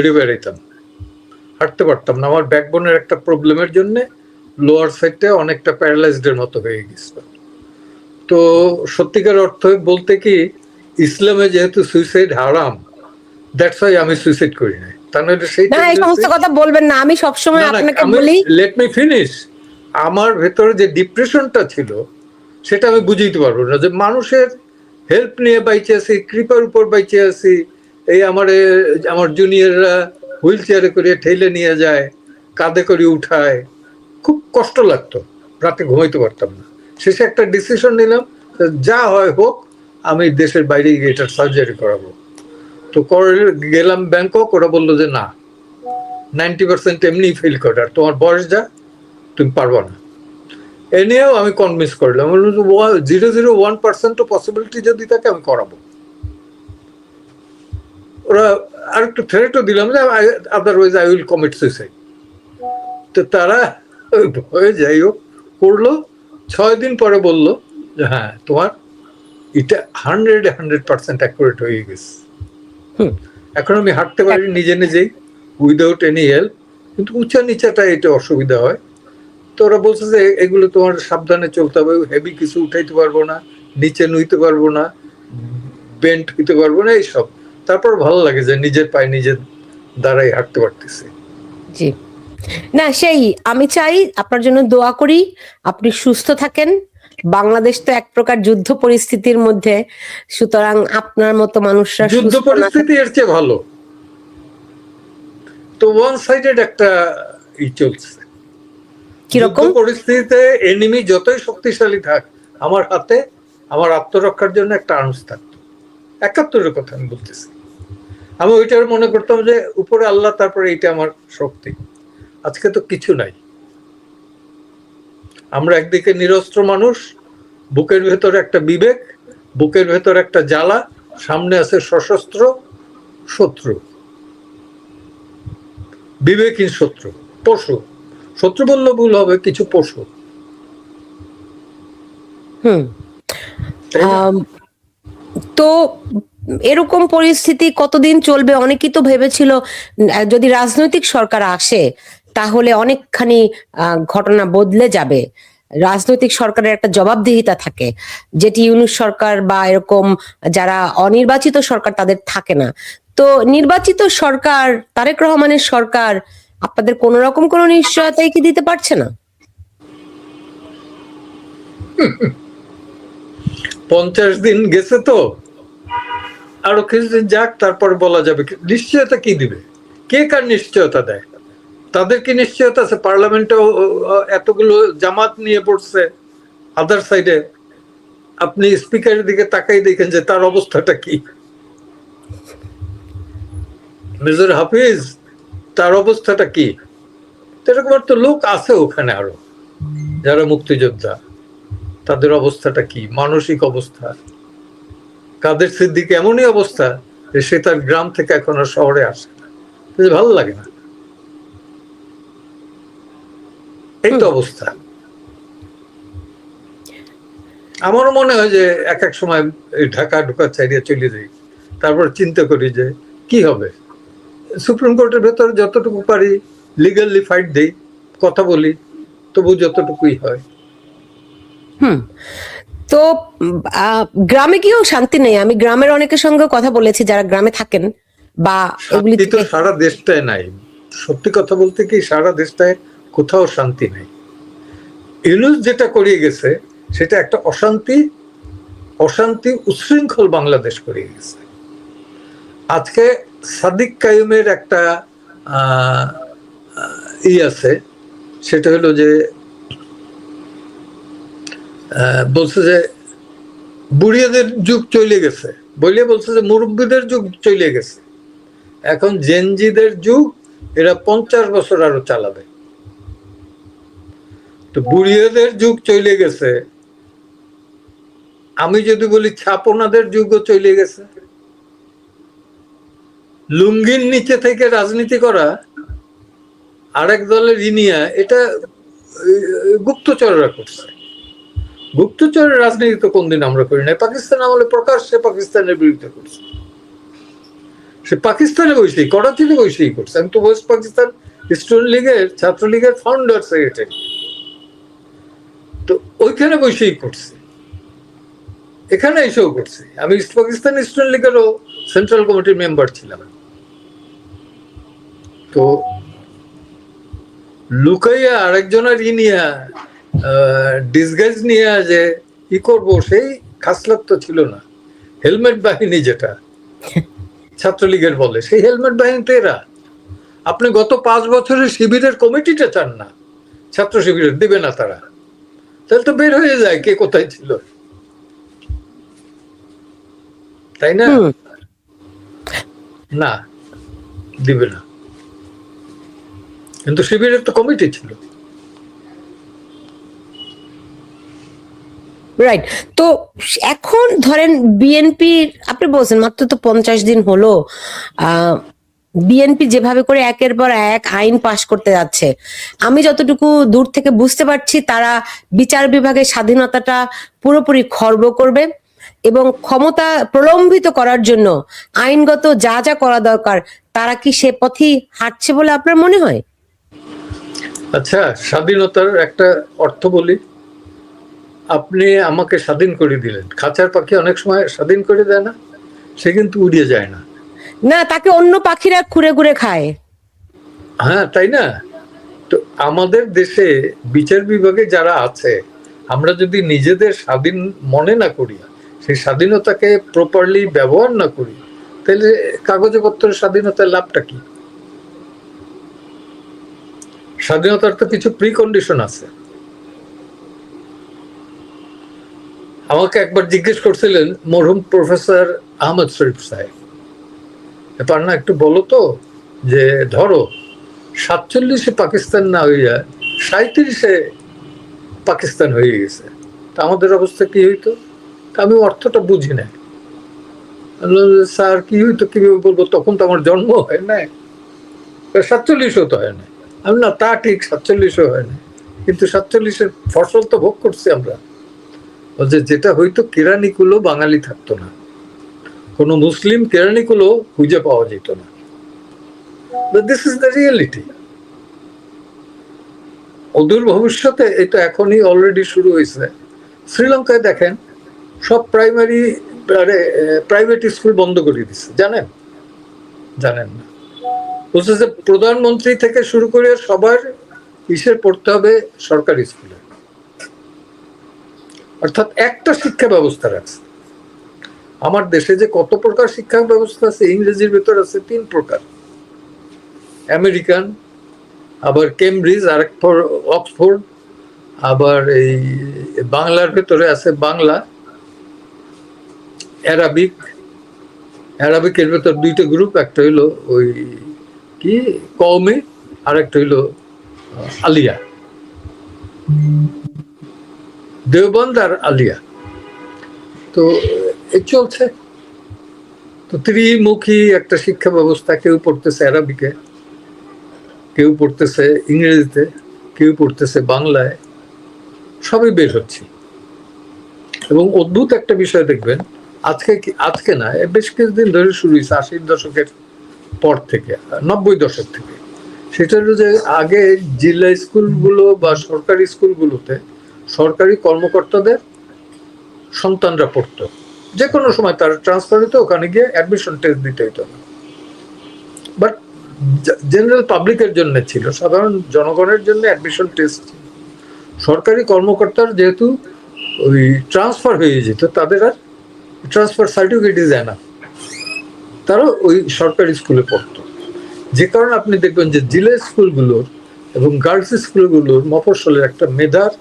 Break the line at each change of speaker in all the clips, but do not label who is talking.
ঘুরে বেড়াইতাম, হাঁটতে পারতাম না। আমার ব্যাকবোনের একটা প্রবলেমের জন্য লোয়ার সাইডটা অনেকটা প্যারালাইজডের মতো হয়ে গেছিল। তো সত্যিকার অর্থ বলতে কি, ইসলামে যেহেতু সুইসাইড হারাম, দ্যাটস ওয়াই আমি সুইসাইড করি নাই। তাহলে সেই
না, এই সমস্ত কথা বলবেন না। আমি সবসময় আপনাকে বলি,
লেট মি ফিনিশ। আমার ভেতরে যে ডিপ্রেশনটা ছিল সেটা আমি বুঝাইতে পারবো না, যে মানুষের হেল্প নিয়ে বাইচে আছি, কৃপার উপর বাইচে আছি। এই আমার জুনিয়ররা হুইল চেয়ারে করে ঠেলে নিয়ে যায়, কাঁধে করে উঠায়, খুব কষ্ট লাগতো, রাতে ঘুমাইতে পারতাম না। শেষে একটা ডিসিশন নিলাম, যা হয় হোক, আমি দেশের বাইরে গিয়ে এটার সার্জারি করাবো। তো গেলাম ব্যাংকক, ওরা বললো যে না, 90% এমনি ফেল করে, আর তোমার বয়স যা, তুমি পারবা না। এ নিয়েও আমি কনভিন্স করলাম, 0.01% পসিবিলিটি যদি থাকে আমি করাবো। ওরা আর একটু থ্রেটও দিলাম যে otherwise I will commit suicide. তো তারা ভয়ে যাই হোক করলো। 6 দিন পরে বললো যে হ্যাঁ, তোমার এটা 100% অ্যাকুরেট হয়ে গেছে। এখন আমি হাঁটতে পারি নিজে নিজেই, উইদাউট এনি হেল্প, কিন্তু উঁচা নিচাটা এটা অসুবিধা হয়। তো ওরা বলছে যে এগুলো তোমার সাবধানে চলতে হবে, হেভি কিছু উঠাইতে পারবো না, নিচে নুইতে পারবো না, বেন্ট হইতে পারবো না, এইসব। তারপর ভালো লাগে যে নিজের পায়ে নিজের দ্বারাই হাঁটতে পারতেছি।
জি না, সেই আমি চাই, আপনার জন্য দোয়া করি, আপনি সুস্থ থাকেন। বাংলাদেশ তো এক প্রকার যুদ্ধ পরিস্থিতির মধ্যে, সুতরাং আপনার মতো মানুষরা
যুদ্ধ পরিস্থিতি এর চেয়ে ভালো। তো ওয়ান সাইডেড একটা চলছে কিরকম পরিস্থিতিতে। এনিমি যতই শক্তিশালী থাক, আমার হাতে আমার আত্মরক্ষার জন্য একটা আর্মস থাকতো। 71-এর কথা আমি বলতেছি। আমি ওইটার মনে করতাম যে উপরে আল্লাহ, তারপরে এইটা আমার শক্তি। আজকে তো কিছু নাই। আমরা একদিকে নিরস্ত্র মানুষ, বুকের ভেতরে একটা বিবেক, বুকের ভেতরে একটা জ্বালা, সামনে আছে সশস্ত্র শত্রু, বিবেকহীন শত্রু, পশু। শত্রু বললে ভুল হবে, কিছু পশু।
তো এরকম পরিস্থিতি কতদিন চলবে? অনেকেই তো ভেবেছিল যদি রাজনৈতিক সরকার আসে তাহলে অনেকখানি ঘটনা বদলে যাবে। রাজনৈতিক সরকারের একটা জবাবদিহিতা থাকে, যেটি ইউনূস সরকার বা এরকম যারা অনির্বাচিত সরকার তাদের থাকে না। তো নির্বাচিত সরকার, তারেক রহমানের সরকার আপনাদের কোন রকম কোন নিশ্চয়তাই কি দিতে পারছে না?
50 দিন গেছে, তো আরো কিছুদিন যাক, তারপর বলা যাবে। নিশ্চয়তা কি দিবে? কে কার নিশ্চয়তা দেয়? তাদের কি নিশ্চয়তা আছে? পার্লামেন্টেও এতগুলো জামাত নিয়ে পড়ছে আদার সাইডে। আপনি স্পিকারের দিকে তাকাই দেখেন যে তার অবস্থাটা কি। মেজর হাফিজ, তার অবস্থাটা কি? এরকম তো লোক আছে ওখানে আরো, যারা মুক্তিযোদ্ধা, তাদের অবস্থাটা কি, মানসিক অবস্থা। কাদের সিদ্দিক এমনই অবস্থা যে সে তার গ্রাম থেকে এখন আর শহরে আসে না, ভালো লাগে না। এই তো অবস্থা। আমারও মনে হয় যে এক এক সময় ঢাকা ঢোকা চাইরিয়া চলে যাই, তারপর চিন্তা করি যে কি হবে। সুপ্রিম কোর্টের ভেতরে যতটুকু পারি লিগালি ফাইট দেই, কথা বলি, তবু যতটুকুই হয়।
তো গ্রামে গিয়েও শান্তি নেই। আমি গ্রামের অনেকের সঙ্গে কথা বলেছি যারা গ্রামে থাকেন, বা এগুলি
তো সারা দেশটায় নাই। সত্যি কথা বলতে কি, সারা দেশটায় কোথাও শান্তি নেই। ইউনূস যেটা করিয়ে গেছে সেটা একটা অশান্তি উচ্ছৃঙ্খল বাংলাদেশ করিয়ে গেছে। আজকে সাদিক কায়ুমের একটা আছে, সেটা হলো যে বলছে যে বুড়িয়াদের যুগ চলে গেছে, বলিয়ে বলছে যে মুরব্বীদের যুগ চলে গেছে, এখন জেনজিদের যুগ, এরা 50 বছর আরো চালাবে। তো বুড়িয়াদের যুগ চলে গেছে, আমি যদি বলি ছাপনাদের যুগও চলে গেছে। লুঙ্গির নিচে থেকে রাজনীতি করা, আরেক দলের ইনিয়া, এটা গুপ্তচররা করছে। গুপ্তচরের রাজনীতি তো কোনদিন আমরা করি না। পাকিস্তান আমলে প্রকাশ্যে পাকিস্তানের বিরুদ্ধে করছে। সে পাকিস্তানে বসেই, করাচিতে বসেই করছে। আমি তো ওয়েস্ট পাকিস্তান স্টুডেন্ট লীগের, ছাত্রলীগের ফাউন্ডার সেক্রেটারি, তো ওইখানে বসেই করছে, এখানে এসেও করছে। আমি ইস্ট পাকিস্তান স্টুডেন্ট লীগেরও সেন্ট্রাল কমিটির মেম্বার ছিলাম। তো লুকাইয়া আরেকজনের নিয়ে ডিসগাইজ নিয়ে যে কি করবো, সেই খাসলাত তো ছিল না। হেলমেট বাহিনী যেটা ছাত্রলীগের বলে, সেই হেলমেট বাহিনী তো এরা। আপনি গত 5 বছরের শিবিরের কমিটিটা চান না, ছাত্র শিবিরের দিবে না তারা, তাহলে তো বের হয়ে যায় কে কোথায় ছিল, তাই না? না, দিবে না। কিন্তু শিবিরের তো কমিটি ছিল।
রাইট। তো এখন ধরেন বিএনপির, আপনি বলছেন মাত্র তো 50 দিন হলো, বিএনপি যেভাবে করে একের পর এক আইন পাশ করতে যাচ্ছে, আমি যতটুকু দূর থেকে বুঝতে পারছি তারা বিচার বিভাগের স্বাধীনতাটা পুরোপুরি খর্ব করবে এবং ক্ষমতা প্রলম্বিত করার জন্য আইনগত যা যা করা দরকার তারা কি সে পথেই হাঁটছে বলে আপনার মনে হয়?
আচ্ছা, স্বাধীনতার একটা অর্থ বলি। আপনি আমাকে স্বাধীন করে দিলেন, খাঁচার পাখি অনেক সময় স্বাধীন করে দেয় না, সে কিন্তু উড়িয়ে যায় না।
না, তাকে অন্য পাখিরা ঘুরে ঘুরে খায়।
হ্যাঁ, তাই না? তো আমাদের দেশে বিচার বিভাগে যারা আছে, আমরা যদি নিজেদের স্বাধীন মনে না করি, সেই স্বাধীনতাকে প্রপারলি ব্যবহার না করি, তাহলে কাগজে পত্রের স্বাধীনতার লাভটা কি? স্বাধীনতার তো কিছু প্রিকন্ডিশন আছে। আমাকে একবার জিজ্ঞেস করছিলেন মরহুম প্রফেসর আহমদ শরীফ সাহেব, ব্যাপার না একটু বলো তো, যে ধরো 47-এ পাকিস্তান না হইয়া 37-এ পাকিস্তান হয়ে গেছে, তা আমাদের অবস্থা কি হইতো? আমি অর্থটা বুঝি না। স্যার কি হইতো, কিভাবে বলবো, তখন তো আমার জন্ম হয় না, 47ও তো হয় না। আমি না, তা ঠিক 47ও হয় না, কিন্তু 47-এর ফসল তো ভোগ করছি আমরা। যেটা হইতো, কেরানিকুলো বাঙালি থাকতো না, কোনো মুসলিম কেরানিকুলো খুঁজে পাওয়া যেত না। This is the reality. অদূর ভবিষ্যতে এটা এখনই অলরেডি শুরু হয়েছে। শ্রীলঙ্কায় দেখেন, সব প্রাইভেট স্কুল বন্ধ করে দিচ্ছে, জানেন? জানেন না? বলছে যে প্রধানমন্ত্রী থেকে শুরু করে সবার ইসের পড়তে হবে সরকারি স্কুলে, অর্থাৎ একটা শিক্ষা ব্যবস্থা রাখছে। আমার দেশে যে কত প্রকার শিক্ষা ব্যবস্থা আছে, ইংরেজির ভেতর আছে 3 প্রকার, আমেরিকান, আবার কেমব্রিজ, আর অক্সফোর্ড, আবার এই বাংলার ভেতরে আছে বাংলা, অ্যারাবিক। অ্যারাবিকের ভেতর 2টা গ্রুপ, একটা হইলো ওই কি কওমি, আর একটা হইলো আলিয়া, দেওবন্দ আর আলিয়া। তো এই চলছে। তো ত্রিমুখী একটা শিক্ষা ব্যবস্থা, কেউ পড়তেছে অ্যারাবিকে, কেউ পড়তেছে ইংরেজিতে, কেউ পড়তেছে বাংলায়, সবই বের হচ্ছে। এবং অদ্ভুত একটা বিষয় দেখবেন, আজকে না, বেশ কিছুদিন ধরে শুরু হয়েছে, 80-র দশকের পর থেকে, 90 দশক থেকে। সেটা হলো যে আগে জেলা স্কুলগুলো বা সরকারি স্কুলগুলোতে সরকারি কর্মকর্তাদের সন্তানরা পড়তো, যে কোনো সময় তার ট্রান্সফার হতো, ওখানে গিয়ে অ্যাডমিশন টেস্ট দিতে হতো না। বাট জেনারেল পাবলিকের জন্য ছিল, সাধারণ জনগণের জন্য অ্যাডমিশন টেস্ট ছিল। সরকারি কর্মকর্তার যেহেতু ওই ট্রান্সফার হয়ে যেত, তাদের আর ট্রান্সফার সার্টিফিকেট দেয় না, তারা ওই সরকারি স্কুলে পড়তো। যে কারণে আপনি দেখবেন যে জেলা স্কুলগুলোর এবং গার্লস স্কুলগুলোর মফস্বলের একটা মেধার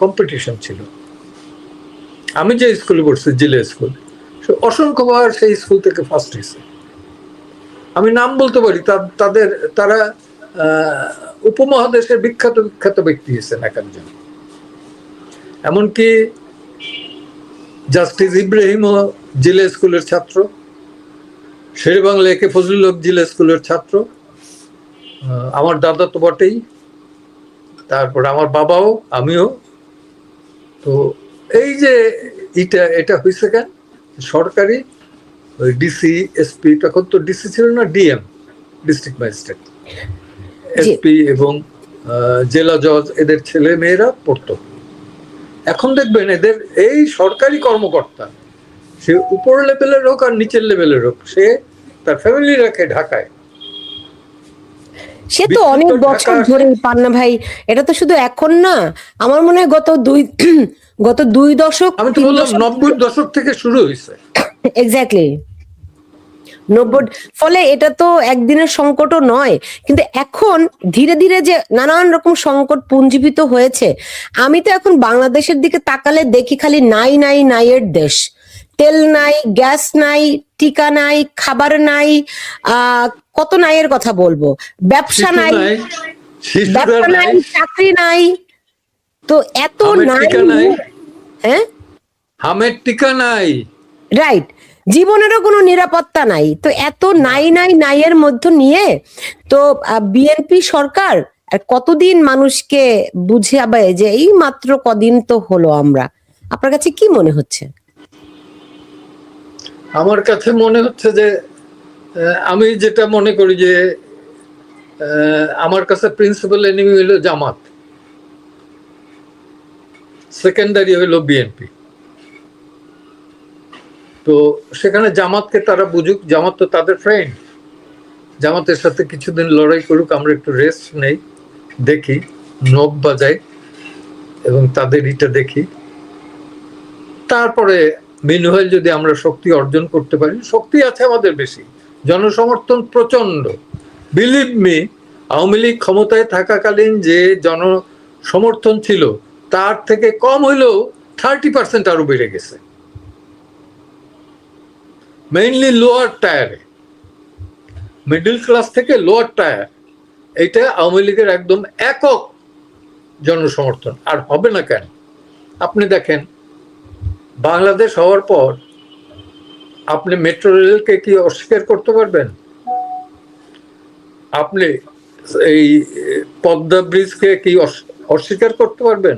কম্পিটিশন ছিল। আমি যে স্কুলে পড়ছি, জেলা স্কুল, অসংখ্যবার সেই স্কুল থেকে ফার্স্ট হয়েছে। আমি নাম বলতে পারি, তারা উপমহাদেশের বিখ্যাত বিখ্যাত ব্যক্তি হয়েছেন এক একজন। এমনকি জাস্টিস ইব্রাহিমও জেলা স্কুলের ছাত্র, শেরে বাংলা একে ফজলুল হক জেলা স্কুলের ছাত্র, আমার দাদা তো বটেই, তারপর আমার বাবাও, আমিও। তো এই যে এটা হয়েছে কেন? সরকারি ওই ডিসি এসপি, তখন তো ডিসি ছিল না, ডিএম, ডিস্ট্রিক্ট ম্যাজিস্ট্রেট, এসপি এবং জেলা জজ, এদের ছেলে মেয়েরা পড়তো। এখন দেখবেন এদের এই সরকারি কর্মকর্তা, সে উপর লেভেলের হোক আর নিচের লেভেলের হোক, সে তার ফ্যামিলি রাখে ঢাকায়।
সে তো অনেক বছর ধরে পান্না ভাই, এটা তো শুধু এখন না, আমার মনে হয় গত দুই দশক,
আমি তো বললাম 90-র দশক থেকে শুরু হয়েছে।
এক্স্যাক্টলি 90। ফলে এটা তো একদিনের সংকটও নয়, কিন্তু এখন ধীরে ধীরে যে নানান রকম সংকট পুঞ্জীভূত হয়েছে, আমি তো এখন বাংলাদেশের দিকে তাকালে দেখি খালি নাই নাই নাইয়ের দেশ। তেল নাই, গ্যাস নাই, টিকা নাই, খাবার নাই, কত নাইয়ের কথা বলবো, ব্যবসা নাই, চাকরি নাই, তো এত নাই, হ্যাঁ
হামের টিকা নাই,
রাইট, জীবনেরও কোনো নিরাপত্তা নাই। তো এত নাই নাই নাইয়ের মধ্য নিয়ে তো বিএনপি সরকার আর কতদিন মানুষকে বুঝাবে যে এই মাত্র কদিন তো হলো আমরা? আপনার কাছে কি মনে হচ্ছে?
আমার কাছে মনে হচ্ছে যে আমি যেটা মনে করি যে আমার কাছে প্রিন্সিপাল এনিমি হলো জামাত, সেকেন্ডারি হলো বিএনপি। তো সেখানে জামাতকে তারা বুঝুক, জামাত তো তাদের ফ্রেন্ড, জামাতের সাথে কিছুদিন লড়াই করুক, আমরা একটু রেস্ট নেই, দেখি, নখ বাজাই এবং তাদের ইটা দেখি, তারপরে মিনওয়াইল যদি আমরা শক্তি অর্জন করতে পারি, শক্তি আছে আমাদের বেশি, জনসমর্থন প্রচন্ড। বিলিভ মি, আওয়ামী লীগ ক্ষমতায় থাকাকালীন যে জনসমর্থন ছিল তার থেকে কম হইলেও 30% আরো বেড়ে গেছে, মেইনলি লোয়ার টায়ারে, মিডল ক্লাস থেকে লোয়ার টায়ার। এইটা আওয়ামী লীগের একদম একক জনসমর্থন, আর হবে না কেন? আপনি দেখেন বাংলাদেশ হওয়ার পর আপনি মেট্রো রেলকে কি অস্বীকার করতে পারবেন? আপনি এই পদ্মা ব্রিজকে কি অস্বীকার করতে পারবেন?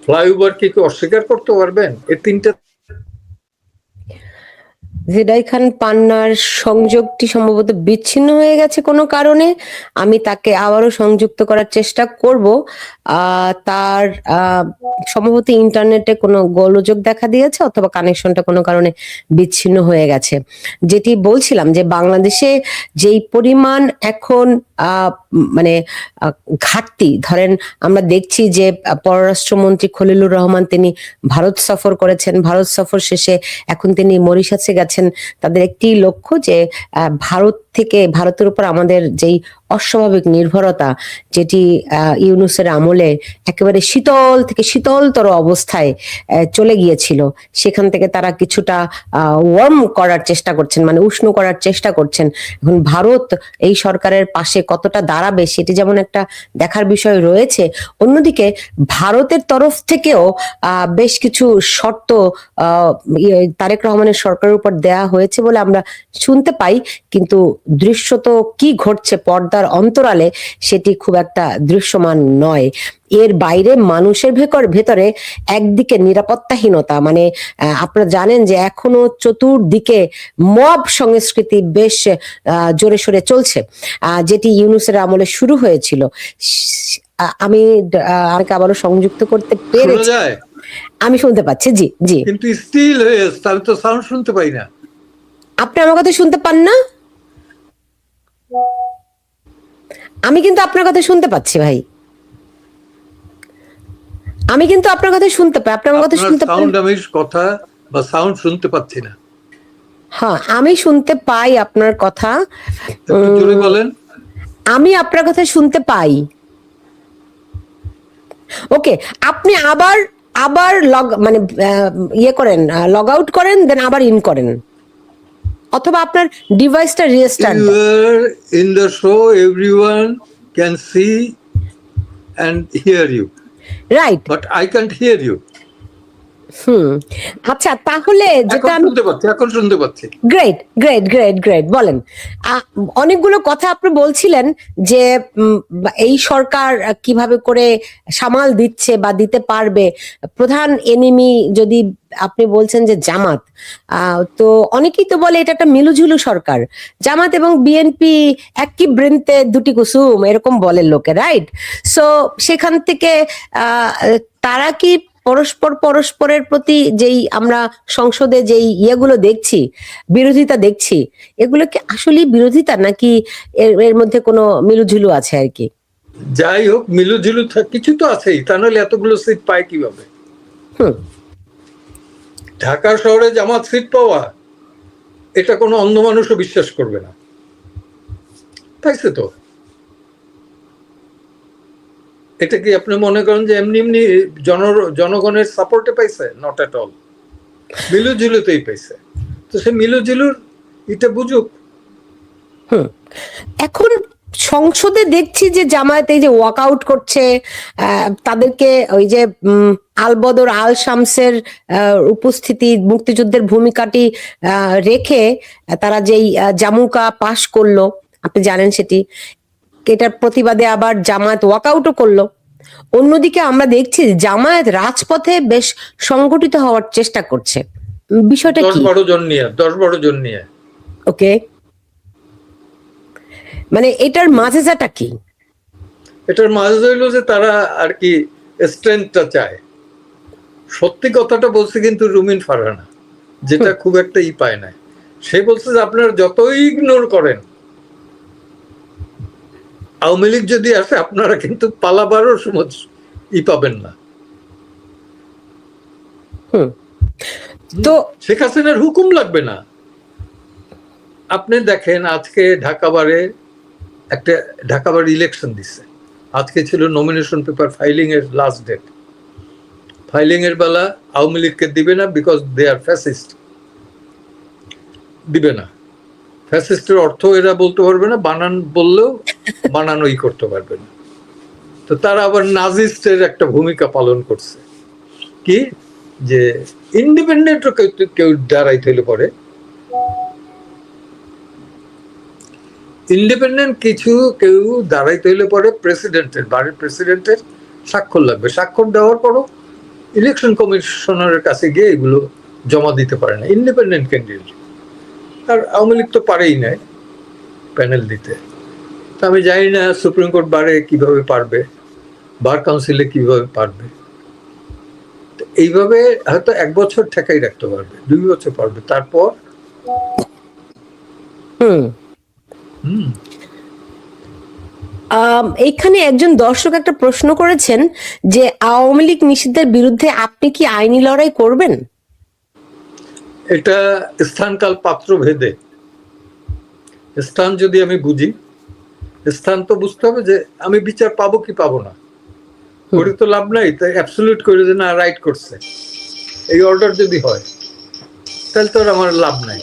ফ্লাইওভার কি অস্বীকার করতে পারবেন? এই তিনটা।
জেদাই খান পান্নার সংযোগটি সম্ভবত বিচ্ছিন্ন হয়ে গেছে কোনো কারণে, আমি তাকে আবারও সংযুক্ত করার চেষ্টা করব। তার সম্ভবত ইন্টারনেটে কোনো গোলযোগ দেখা দিয়েছে অথবা কানেকশনটা কোনো কারণে বিচ্ছিন্ন হয়ে গেছে। যেটি বলছিলাম যে বাংলাদেশে যেই পরিমাণ এখন মানে ঘাটতি, ধরেন আমরা দেখছি যে পররাষ্ট্রমন্ত্রী খলিলুর রহমান তিনি ভারত সফর করেছেন, ভারত সফর শেষে এখন তিনি মরিশাসে গেছেন। তাদের একটি লক্ষ্য যে ভারতের উপর আমাদের যেই অস্বাভাবিক নির্ভরতা, যেটি ইউনূসের আমলে একেবারে শীতল থেকে শীতলতর অবস্থায় চলে গিয়েছিল, সেখান থেকে তারা কিছুটা ওয়ার্ম করার চেষ্টা করছেন, মানে উষ্ণ করার চেষ্টা করছেন। এখন ভারত এই সরকারের পাশে কতটা দাঁড়াবে সেটি যেমন একটা দেখার বিষয় রয়েছে, অন্যদিকে ভারতের তরফ থেকেও বেশ কিছু শর্ত তারেক রহমানের সরকারের উপর দেয়া হয়েছে বলে আমরা শুনতে পাই, কিন্তু দৃশ্যত কি ঘটছে পর্দার অন্তরালে সেটি খুব একটা দৃশ্যমান নয়। এর বাইরে মানুষের ভেতরে একদিকে নিরাপত্তাহীনতা, মানে আপনারা জানেন যে এখনো চতুর্দিকে মব সংস্কৃতি বেশ জোরে সোরে চলছে, যেটি ইউনূসের আমলে শুরু হয়েছিল। আমি আমাকে আবারও সংযুক্ত করতে পেরেছি, আমি শুনতে পাচ্ছি। জি জি,
কিন্তু স্টিল হয়ে আছে, আমি তো সাউন্ড শুনতে পাই না।
আপনি আমার কথা শুনতে পান না? আমি কিন্তু আপনার কথা শুনতে পাচ্ছি ভাই, আমি কিন্তু আপনার কথা শুনতে পাই। আপনার কথা শুনতে পাই?
আমি কথা বা সাউন্ড শুনতে পাচ্ছি না।
হ্যাঁ, আমি শুনতে পাই আপনার কথা।
জোরে বলেন।
আমি আপনার কথা শুনতে পাই। ওকে, আপনি আবার মানে ইয়ে করেন, লগ আউট করেন, দেন আবার ইন করেন, অথবা আপনার ডিভাইসটা রিস্টার্ট দেন।
In the show everyone can see and hear you,
right,
but I can't hear you.
আচ্ছা, তাহলে যেটা
এখন
আমি
শুনতে পাচ্ছি, এখন শুনতে পাচ্ছি।
গ্রেট গ্রেট গ্রেট গ্রেট বলেন। অনেকগুলো কথা আপনি বলছিলেন যে এই সরকার কিভাবে করে সামাল দিচ্ছে বা দিতে পারবে। প্রধান এনিমি যদি আপনি বলছেন যে জামাত, তো অনেকেই তো বলে এটা একটা মিলুঝুলু সরকার, জামাত এবং বিএনপি একই বৃন্তে দুটি কুসুম এরকম বলে লোকে, রাইট? সো সেখান থেকে আহ তারা কি পরস্পরের প্রতি যেই আমরা সংসদে যেই ইয়েগুলো দেখছি, বিরোধিতা দেখছি, এগুলো কি আসলে বিরোধিতা নাকি এর মধ্যে কোনো মিলুঝুলু আছে আর কি?
যাই হোক, মিলুঝিলু কিছু তো আছেই, তা নাহলে এতগুলো সিট পায় কিভাবে?
হুম
ঢাকা শহরে জামাত সিট পাওয়া, এটা কোনো অন্ধ মানুষও বিশ্বাস করবে না, তাইছে তো। এটা কি আপনি মনে করেন যে এমনি এমনি জনগণের সাপোর্টে পাইছে? নট এট অল, মিলুঝিলুতেই পাইছে। তো সে মিলুঝিলুর এটা বুঝুক।
এখন সংসদে দেখছি যে জামায়াত এই যে ওয়াকআউট করছে, তাদেরকে ওই যে আলবদর আল শামসের উপস্থিতি, মুক্তিযুদ্ধের ভূমিকাটি রেখে তারা যেই জামুকা পাশ করলো, আপনি জানেন সেটি, এটার প্রতিবাদে আবার জামায়াত ওয়াকআউটও করলো। অন্যদিকে আমরা দেখছি জামায়াত রাজপথে বেশ সংগঠিত হওয়ার চেষ্টা করছে। বিষয়টা কি?
10-12 জন নিয়ে, 10-12 জন নিয়ে।
ওকে, মানে এটার মাঝেটা কি?
এটার মাঝে হইলো যে তারা আর কি স্ট্রেংথটা চায়। সত্যি কথাটা বলছে কিন্তু রুমিন ফারহানা, যেটা খুব একটা পায় না। সে বলছে যে আপনারা যতই ইগনোর করেন, আওয়ামী লীগ যদি আসে আপনারা কিন্তু পালাবারও সময় পাবেন না।
তো
শেখ হাসিনার হুকুম লাগবে না। আপনি দেখেন আজকে ঢাকাবার ইলেকশন দিচ্ছে, আজকে ছিল নমিনেশন পেপার ফাইলিং এর লাস্ট ডেট। ফাইলিং এর বেলা আওয়ামী লীগকে দিবে না, বিকজ দে আর ফ্যাসিস্ট, দিবে না। ফ্যাসিস্টের অর্থ এরা বলতে পারবে না, বানান বললেও বানানোই করতে পারবে না। তো তারা আবার নাজিস্টের একটা ভূমিকা পালন করছে, কি যে ইন্ডিপেন্ডেন্ট কেউ দাঁড়াইতে হলে পরে, ইন্ডিপেন্ডেন্ট কেউ দাঁড়াইতে হলে পরে বাড়ির প্রেসিডেন্টের স্বাক্ষর লাগবে। স্বাক্ষর দেওয়ার পরও ইলেকশন কমিশনারের কাছে গিয়ে এগুলো জমা দিতে পারে না ইন্ডিপেন্ডেন্ট ক্যান্ডিডেট। আর আওয়ামী লীগ তো পারেই নাই প্যানেল দিতে। তা আমি জানি না সুপ্রিম কোর্ট বারে কিভাবে পারবে, বার কাউন্সিলে কিভাবে পারবে। এইভাবে হয়তো 1 বছর ঠেকাই রাখতে পারবে, 2 বছর পারবে, তারপর
এইখানে একজন দর্শক একটা প্রশ্ন করেছেন যে আওয়ামী লীগ নিষিদ্ধের বিরুদ্ধে আপনি কি আইনি লড়াই করবেন?
এটা স্থানকাল পাত্র ভেদে। স্থান যদি আমি বুঝি, স্থান তো বুঝতে হবে যে আমি বিচার পাবো কি পাবো না, করে তো লাভ নাই। তাই অ্যাবসলিউট করে যে না রাইট করছে, এই অর্ডার যদি হয় তাহলে তো আমার লাভ নাই।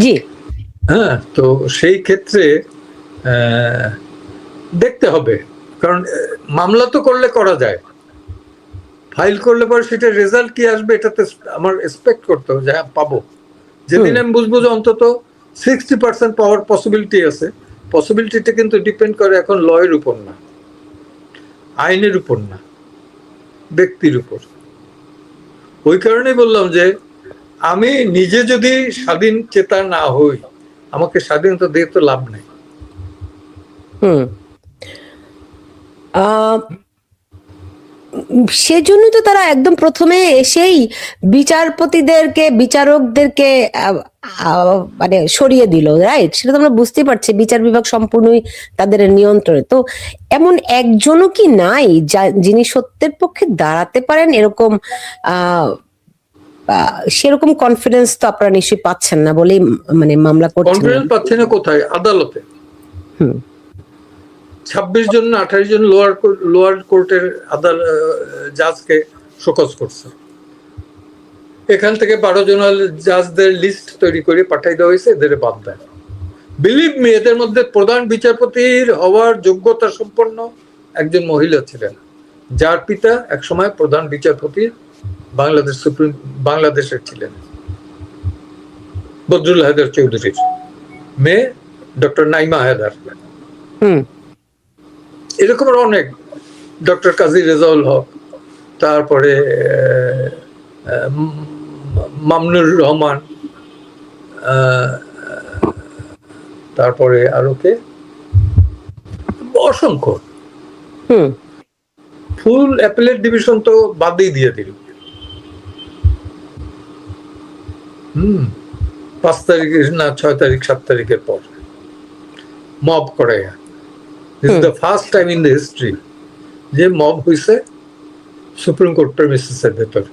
জি,
হ্যাঁ, তো সেই ক্ষেত্রে দেখতে হবে, কারণ মামলা তো করলে করা যায়, ফাইল করলে পরে সেটা রেজাল্ট কি আসবে এটাতে আমার এক্সপেক্ট করতে হবে, যা পাবো। যেদিন আমি বুঝবো যে অন্তত 60% পাওয়ার পসিবিলিটি আছে, পসিবিলিটিটা কিন্তু ডিপেন্ড করে এখন লয়ের উপর না, আইনের উপর না, ব্যক্তির উপর। ওই কারণেই বললাম যে আমি নিজে যদি স্বাধীন চেতা না হই, আমাকে স্বাধীনতা দিয়ে তো লাভ নেই।
সেজন্য তো তারা একদম প্রথমে এসেই বিচারকদেরকে মানে সরিয়ে দিল, রাইট? সেটা তো আমরা বুঝতে পারছি, বিচার বিভাগ সম্পূর্ণই তাদের নিয়ন্ত্রণে। তো এমন একজনও কি নাই যিনি সত্যের পক্ষে দাঁড়াতে পারেন? এরকম সেরকম কনফিডেন্স তো আপনারা নিশ্চয়ই পাচ্ছেন না বলেই মানে মামলা করছেন।
কনফিডেন্স পাচ্ছি না কোথায়? আদালতে। 26 জন না 28 জন লোয়ার কোর্টের জাজকে শোকজ করছে। এখান থেকে 12 জনের জাজদের লিস্ট তৈরি করে পাঠাই দেওয়া হয়েছে, এদের বাদ দেয়। বিলিভ মি, এদের মধ্যে প্রধান বিচারপতির হওয়ার যোগ্যতা সম্পন্ন একজন মহিলা ছিলেন, যার পিতা একসময় প্রধান বিচারপতি বাংলাদেশের ছিলেন, বদরুল হায়দার চৌধুরীর মেয়ে ডক্টর নাইমা হায়দার। এরকম অনেক, ডক্টর কাজী রেজাউল হক, তারপরে মামুনুর রহমান, তারপরে আরো কে, অসংখ্য। ফুল অ্যাপেলেট ডিভিশন তো বাদই দিয়ে দিল। 5 তারিখ না 6 তারিখ 7 তারিখের পর মব করে। This is the first time in the history যে মব হয়েছে সুপ্রিম কোর্ট প্রেমিসেসের ভেতর।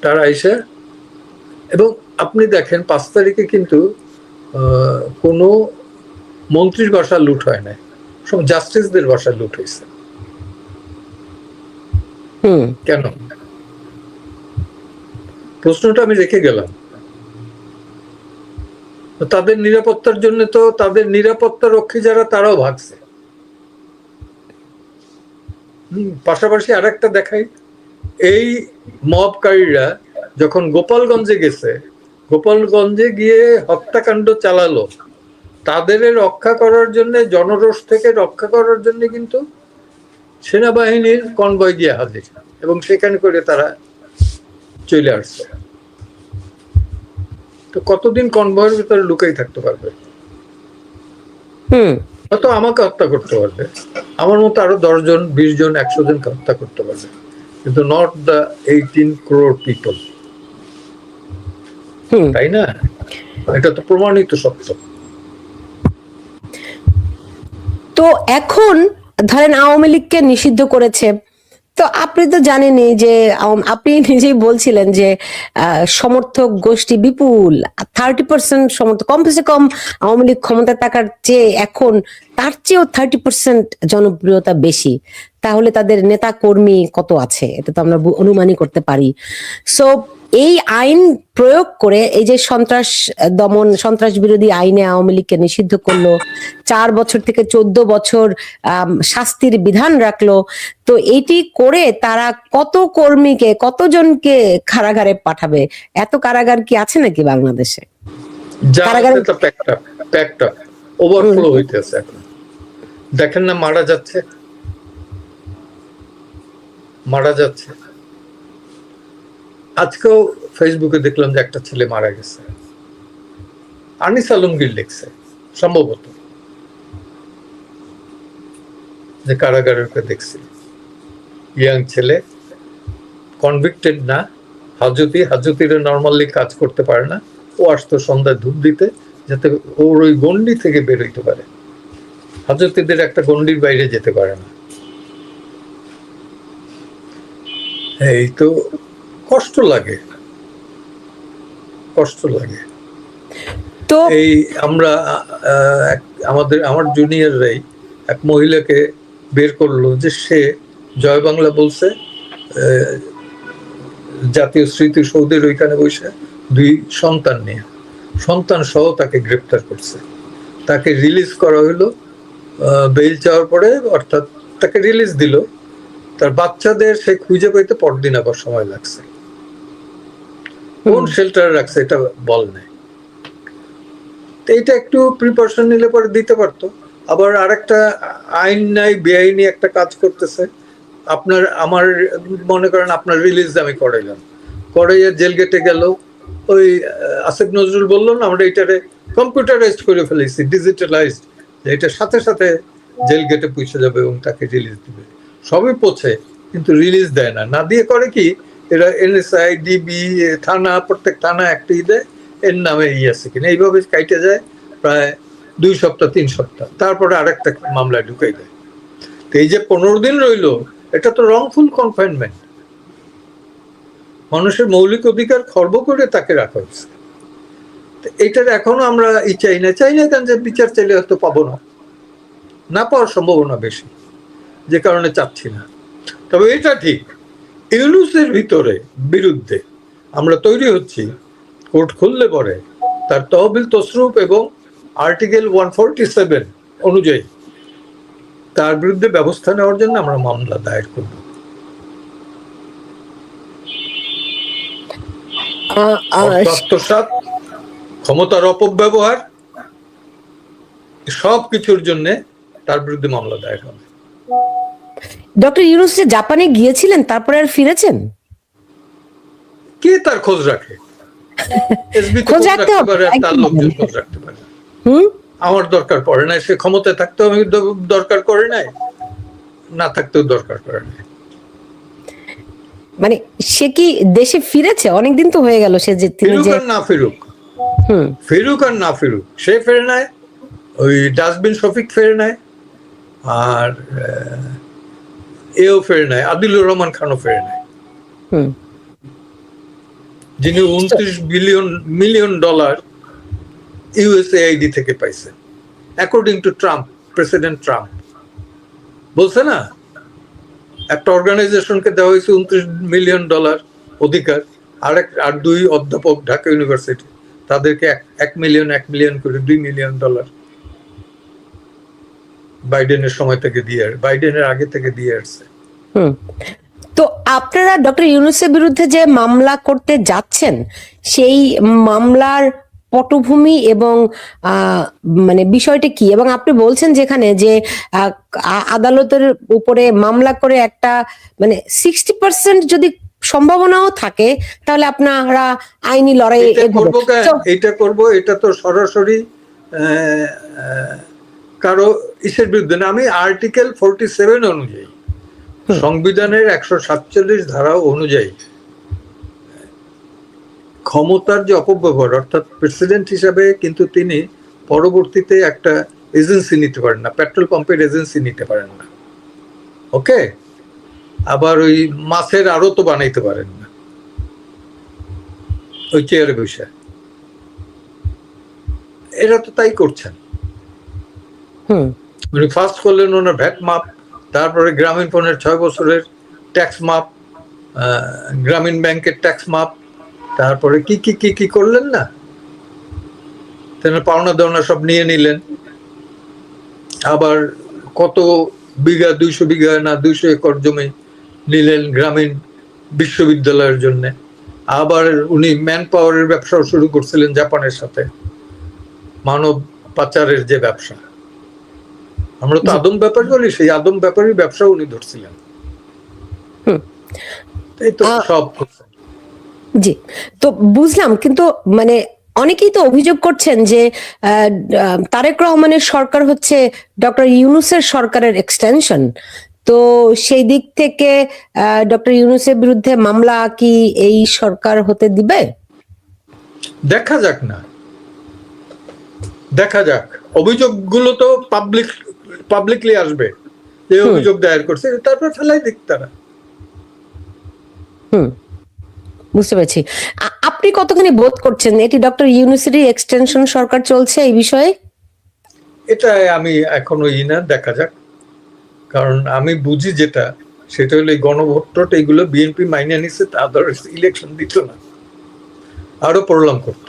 তারা এসে, এবং আপনি দেখেন 5 তারিখে কিন্তু কোনো মন্ত্রীর বাসা লুট হয় নাই, সব জাস্টিসদের বাসা লুট হয়েছে। কেন? প্রশ্নটা আমি রেখে গেলাম। তাদের নিরাপত্তার জন্য তো তাদের নিরাপত্তা রক্ষী যারা, তারাও ভাগছে। পাশাপাশি আরেকটা দেখাই, এই মবকারীরা যখন গোপালগঞ্জে গেছে, গোপালগঞ্জে গিয়ে হত্যাকাণ্ড চালালো, তাদের রক্ষা করার জন্য, জনরোষ থেকে রক্ষা করার জন্য কিন্তু সেনাবাহিনীর কনভয় গিয়ে হাজির, এবং সেখানে করে তারা চলে আসছে। তো কতদিন কনভয়ের ভিতরে লুকাই থাকতে পারবে? হয়তো আমাকে হত্যা করতে পারবে, আমার মতো আরো 10 জন 20 জন 100 জনকে হত্যা করতে পারবে, কিন্তু নট দ্য 18 crore পিপল। তাই না? এটা তো প্রমাণিত সত্য।
তো এখন ধরেন আওয়ামী লীগকে নিষিদ্ধ করেছে, তো আপনি তো জানেনই যে আপনি নিজেই বলছিলেন যে সমর্থক গোষ্ঠী বিপুল, 30% সমর্থক, কমসে কম আওয়ামী লীগ ক্ষমতা থাকার চেয়ে এখন তার চেয়েও 30% জনপ্রিয়তা বেশি। তাহলে তাদের নেতা কর্মী কত আছে, এটা তো আমরা অনুমানই করতে পারি। সো এই আইন প্রয়োগ করে, এই যে সন্ত্রাস দমন, সন্ত্রাস বিরোধী আইনে আওয়ামী লীগকে নিষিদ্ধ করলো, 4 বছর থেকে 14 বছর শাস্তির বিধান রাখলো, তো এটি করে তারা কত কর্মীকে, কতজনকে কারাগারে পাঠাবে? এত কারাগার কি আছে নাকি বাংলাদেশে?
কারাগার ওভারফ্লো হইতেছে এখন। দেখেন না, মারা যাচ্ছে। আজকেও ফেসবুকে দেখলাম যে একটা ছেলে মারা গেছে, আনিস আলমগীর লিখছে সম্ভবত, যে কারাগারের দেখছি, ইয়াং ছেলে, কনভিক্টেড না, হাজতিরা নর্মালি কাজ করতে পারে না, ও আসতো সন্ধ্যায় ধূপ দিতে, যাতে ওর ওই গন্ডি থেকে বেরোইতে পারে। হাজতিদের একটা গন্ডির বাইরে যেতে পারে না। এই তো কষ্ট লাগে। তো এই আমরা আমার জুনিয়ররাই এক মহিলাকে বের করলো যে সে জয় বাংলা বলছে জাতীয় স্মৃতিসৌধের ওইখানে বসে 2 সন্তান নিয়ে, সন্তান সহ তাকে গ্রেপ্তার করছে। তাকে রিলিজ করা হলো বেইল চাওয়ার পরে, অর্থাৎ তাকে রিলিজ দিল। তার বাচ্চাদের সে খুঁজে পাইতে পরদিন আবার সময় লাগছে। কোন শেল্টারে রাখছে এটা বল নাই। এইটা একটু প্রিপারেশন নিলে পরে দিতে পারতো। আবার আরেকটা আইন নাই, বেআইনি একটা কাজ করতেছে। আমার মনে করেন আপনার রিলিজ আমি করাইলাম, করাইয়া জেল গেটে গেল, ওই আসিফ নজরুল বললো না আমরা এটারে কম্পিউটারাইজড করে ফেলেছি, ডিজিটালাইজড, এটার সাথে সাথে জেল গেটে পৌঁছে যাবে এবং তাকে রিলিজ দিবে। সবই পৌঁছে, কিন্তু রিলিজ দেয় না। না দিয়ে করে কি, এরা এনএসআই, ডিবি, থানা, প্রত্যেক থানা একটা দেয়, এর নামে আছে কিনা, এইভাবে কাইটে যায় প্রায় 2 সপ্তাহ 3 সপ্তাহ, তারপরে আরেকটা মামলায় ঢুকাই দেয়। তো এই যে 15 দিন রইলো, এটা তো রংফুল কনফাইনমেন্ট। মানুষের মৌলিক অধিকার খর্ব করে তাকে রাখা হচ্ছে। এইটার এখনো আমরা চাই না কেন, যে বিচার চাইলে হয়তো পাবো না পাওয়ার সম্ভাবনা বেশি, যে কারণে চাচ্ছি না। তবে এটা ঠিক ইউনূসের বিরুদ্ধে আমরা তৈরি হচ্ছি, কোর্ট খুললে পরে তার তহবিল তসরুপ এবং আর্টিকেল 147 অনুযায়ী তার বিরুদ্ধে ব্যবস্থা নেওয়ার জন্য আমরা মামলা দায়ের করব। আত্মসাৎ, ক্ষমতার অপব্যবহার, সব কিছুর জন্য তার বিরুদ্ধে মামলা দায়ের হবে।
ডক্টর ইউনূস যে জাপানে গিয়েছিলেন তারপরে আর ফিরেছেন?
কে তার খোঁজ রাখে? এসবি
খোঁজ রাখতে পারে,
তার লোকজন খোঁজ রাখতে পারে।
হুম,
আমার দরকার পড়ে না, সে ক্ষমতায় থাকতেও আমি দরকার করে নাই, না থাকতেও দরকার করে নাই।
মানে সে কি দেশে ফিরেছে? অনেকদিন তো হয়ে গেল সে যে তিনি
ফিরুক
যে
আর না ফিরুক,
হুম
ফিরুক আর না ফিরুক, সে ফেরে নাই, ওই ডাস্টবিন শফিক ফেরে নাই, আর এও ফেরে নাই, আদিলুর রহমান খানও ফেরে নাই,
হুম
যিনি 29 মিলিয়ন ডলার ইউএসএআইডি থেকে পাইছেন, according to Trump, president Trump বলছে না, একটা অর্গানাইজেশনকে দেওয়া হয়েছে 29 মিলিয়ন ডলার অধিকার, আর দুই অধ্যাপক ঢাকা ইউনিভার্সিটি, তাদেরকে 1 মিলিয়ন করে 2 মিলিয়ন ডলার বাইডেনের সময় থেকে দিয়ে, বাইডেনের আগে থেকে দিয়ে আসছে।
তো আপনারা ডক্টর ইউনূসের বিরুদ্ধে যে মামলা করতে যাচ্ছেন, সেই মামলার পটভূমি এবং মানে বিষয়টা কি? এবং আপনি বলছেন যেখানে যে আদালতের উপরে মামলা করে একটা মানে 60% যদি সম্ভাবনাও থাকে, তাহলে আপনারা আইনি লড়াই
এটা করব, এটা তো সরাসরি কারো ইসের বিরুদ্ধে না। আমি আর্টিকেল 47 অনুযায়ী, সংবিধানের 147 ধারা অনুযায়ী ক্ষমতার যে অপব্যবহার, অর্থাৎ প্রেসিডেন্ট হিসাবে কিন্তু তিনি পরবর্তীতে একটা এজেন্সি নিতে পারেন না, পেট্রোল পাম্পের এজেন্সি নিতে পারেন না, ওকে, আবার ওই মাছের আরো তো বানাইতে পারেন না ওই চেয়ারে বসে। এরা তো তাই করছেন। উনি ফার্স্ট করলেন ওনার ভ্যাট মাপ, তারপরে গ্রামীণ ফোনের 6 বছরের ট্যাক্স মাপ, গ্রামীণ ব্যাংকের ট্যাক্স মাপ, তারপরে কি কি কি কি করলেন না, পাওনা দেওনা সব নিয়ে নিলেন। আবার কত বিঘা, 200 বিঘা না 200 একর জমি নিলেন গ্রামীণ বিশ্ববিদ্যালয়ের জন্য। আবার উনি ম্যান পাওয়ারের ব্যবসাও শুরু করছিলেন জাপানের সাথে, মানব পাচারের যে ব্যবসা, আমরা তো আদম ব্যাপার বলি, সেই আদম ব্যাপারের ব্যবসা উনি ধরছিলেন। এই তো সব।
জি, তো বুঝলাম, কিন্তু মানে অনেকেই তো অভিযোগ করছেন যে তারেক রহমানের সরকার হচ্ছে ডক্টর ইউনূসের সরকারের এক্সটেনশন। তো সেই দিক থেকে ডক্টর ইউনূসের বিরুদ্ধে মামলা কি এই সরকার হতে দিবে?
দেখা যাক না, দেখা যাক। অভিযোগগুলো তো পাবলিকলি আসবে, যে অভিযোগ দায়ের করছে, তারপর ফেলাই দিক তারা।
বুঝতে পারছি। আপনি কতখানি বোধ করছেন এটি ডক্টর ইউনূসেরই এক্সটেনশন সরকার চলছে এই বিষয়ে?
এটা আমি এখনো না, দেখা যাক। কারণ আমি বুঝি যেটা, সেটা হলো এই গণভোট এগুলো বিএনপি মাইনে নিচ্ছে, আদারওয়াইজ ইলেকশন দিত না, আরো প্রবলেম করত।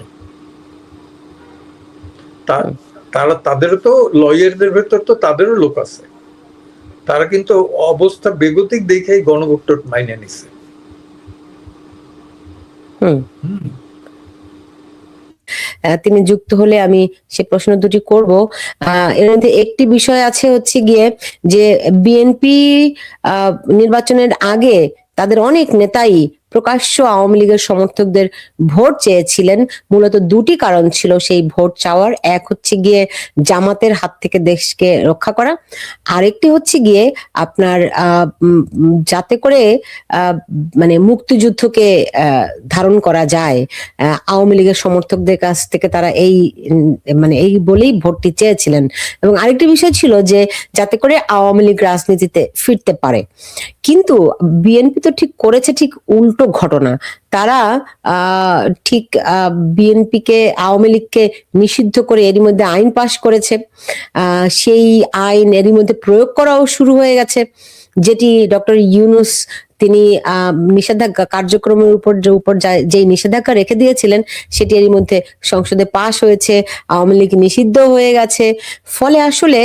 তারা তাদেরও তো লয়ারদের ভেতর তো তাদেরও লোক আছে, তারা কিন্তু অবস্থা বেগতিক দেখেই গণভোট মাইনে নিচ্ছে।
তিনি যুক্ত হলে আমি সে প্রশ্ন দুটি করব। এর মধ্যে একটি বিষয় আছে হচ্ছে গিয়ে যে বিএনপি নির্বাচনের আগে তাদের অনেক নেতাই প্রকাশ্য আওয়ামী লীগের সমর্থকদের ভোট চেয়েছিলেন। মূলত দুটি কারণ ছিল সেই ভোট চাওয়ার। এক হচ্ছে গিয়ে জামাতের হাত থেকে দেশকে রক্ষা করা, আরেকটি হচ্ছে গিয়ে আপনার যাতে করে মানে মুক্তিযুদ্ধকে ধারণ করা যায়। আওয়ামী লীগের সমর্থকদের কাছ থেকে তারা এই মানে এই বলেই ভোটটি চেয়েছিলেন। এবং আরেকটি বিষয় ছিল যে যাতে করে আওয়ামী লীগ রাজনীতিতে ফিরতে পারে। কিন্তু বিএনপি তো ঠিক করেছে ঠিক উল্টো ঘটনা। তারা ঠিক বিএনপিকে, আওয়ামী লীগকে নিষিদ্ধ করে এরই মধ্যে আইন পাশ করেছে। সেই আইন এরই মধ্যে প্রয়োগ করাও শুরু হয়ে গেছে, যেটি ডক্টর ইউনূস তিনি নিষেধাজ্ঞা কার্যক্রমের উপর যেই নিষেধাজ্ঞা রেখে দিয়েছিলেন সেটি এরই মধ্যে সংসদে পাশ হয়েছে, আওয়ামী লীগ নিষিদ্ধ হয়ে গেছে। ফলে আসলে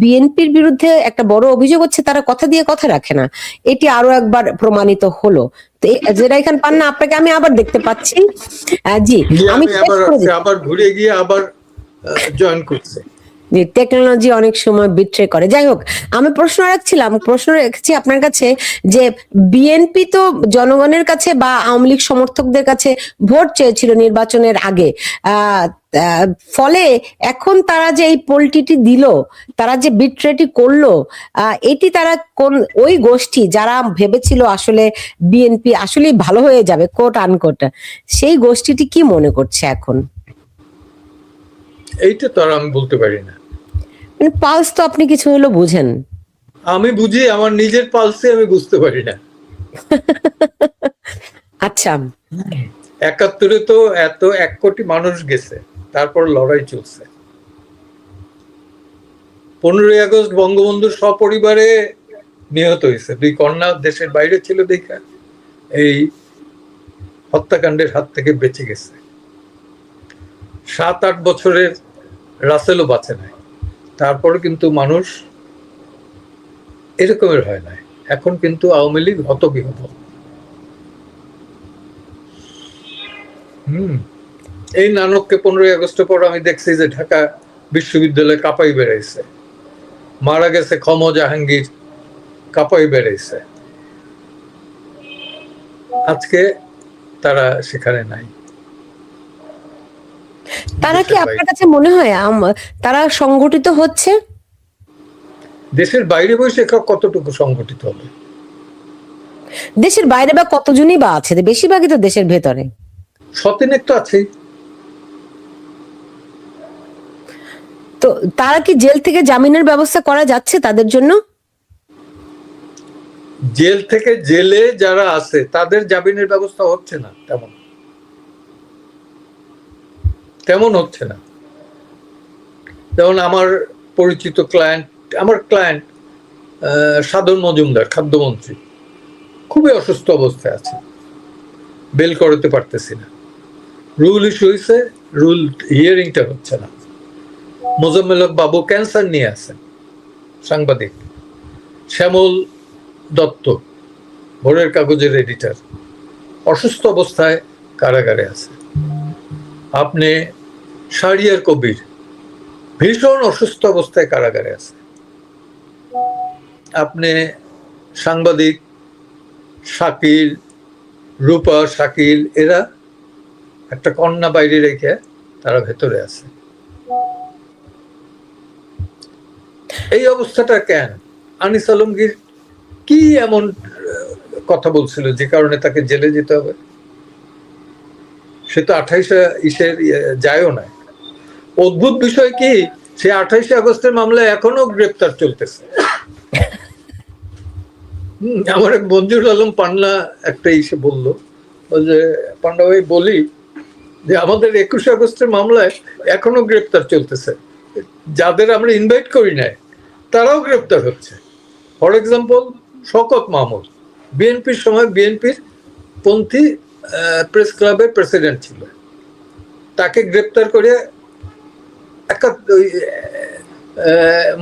বিএনপির বিরুদ্ধে একটা বড় অভিযোগ হচ্ছে তারা কথা দিয়ে কথা রাখে না। এটি আরো একবার প্রমাণিত হলো। তো জেরাই খান পান্না, আপনাকে আমি আবার দেখতে পাচ্ছি। জি, আমি
আবার ঘুরে গিয়ে আবার জয়েন করছে।
টেকনোলজি অনেক সময় বিট্রে করে। যাই হোক, আমি প্রশ্ন রেখেছি আপনার কাছে যে বিএনপি তো জনগণের কাছে বা আওয়ামী লীগ সমর্থকদের কাছে ভোট চেয়েছিল নির্বাচনের আগে, ফলে এখন তারা যে এই পোলটিটি দিল, তারা যে বিট্রেটি করলো, এটি তারা কোন ওই গোষ্ঠী যারা ভেবেছিল আসলে বিএনপি আসলেই ভালো হয়ে যাবে কোট আনকোট, সেই গোষ্ঠীটি কি মনে করছে এখন?
এইটা তো আর আমি বলতে পারি না।
মানে পালস তো আপনি কিছু হলো বুঝেন।
আমি বুঝি, আমার নিজের পালসে আমি বুঝতে পারি না।
আচ্ছা,
৭১-এ তো এত ১ কোটি মানুষ গেছে, তারপর লড়াই চলছে। ১৫ই আগস্ট বঙ্গবন্ধুর সপরিবারে নিহত হয়েছে, 2 কন্যা দেশের বাইরে ছিল দেখা এই হত্যাকাণ্ডের হাত থেকে বেঁচে গেছে। ৭-৮ বছরের রাসেলও বাঁচে নাই। তারপরে কিন্তু মানুষ এরকমের হয় নাই। এখন কিন্তু আওয়ামী লীগ হতবিহ্বল। এই নানককে 15ই আগস্টের পর আমি দেখছি যে ঢাকা বিশ্ববিদ্যালয়ে কাঁপাই বেড়াইছে, মারা গেছে ক্ষম জাহাঙ্গীর, কাঁপাই বেড়াইছে। আজকে তারা সেখানে নাই।
তারা কি আপনার কাছে মনে হয় তারা সংগঠিত হচ্ছে?
দেশের বাইরে বসে কতটুকু সংগঠিত হবে?
দেশের বাইরে বা কতজনই বা আছে? বেশিরভাগই তো দেশের ভেতরে।
শতিনেক তো আছেই।
তো তারা কি জেল থেকে জামিনের ব্যবস্থা করা যাচ্ছে তাদের জন্য?
জেল থেকে জেলে যারা আছে তাদের জামিনের ব্যবস্থা হচ্ছে না, তেমন হচ্ছে না। যেমন আমার পরিচিত ক্লায়েন্ট সাধন মজুমদার, খাদ্যমন্ত্রী, খুবই অসুস্থ অবস্থায় আছে, বেল করাতে পারতেছি না। রুল ইস্যু হয়েছে, রুল হিয়ারিংটা হচ্ছে না। মোজাম্মেল হক বাবু ক্যান্সার নিয়ে আছেন, সাংবাদিক। শ্যামল দত্ত, ভোরের কাগজের এডিটর, অসুস্থ অবস্থায় কারাগারে আছে। আপনি শাহরিয়ার কবির, ভীষণ অসুস্থ অবস্থায় কারাগারে আছে। আপনি সাংবাদিক শাকিল, রূপা, শাকিল, এরা একটা কন্যা বাইরে রেখে তারা ভেতরে আছে। এই অবস্থাটা কেন? আনিস আলমগীর কি এমন কথা বলছিল যে কারণে তাকে জেলে যেতে হবে? সে তো 28 ইসের যায়ও না। অদ্ভুত বিষয় কি, সে 28 আগস্টের মামলায় এখনো গ্রেপ্তার চলতেছে। আমার এক মঞ্জুর আলম পান্না একটা ইসে বললো যে, পান্না ভাই বলি যে আমাদের 21 আগস্টের মামলায় এখনো গ্রেপ্তার চলতেছে, যাদের আমরা ইনভাইট করি নাই তারাও গ্রেপ্তার হচ্ছে। ফর এক্সাম্পল শওকত মাহমুদ, বিএনপির সময় বিএনপির পন্থী প্রেস ক্লাবের প্রেসিডেন্ট ছিল, তাকে গ্রেপ্তার করে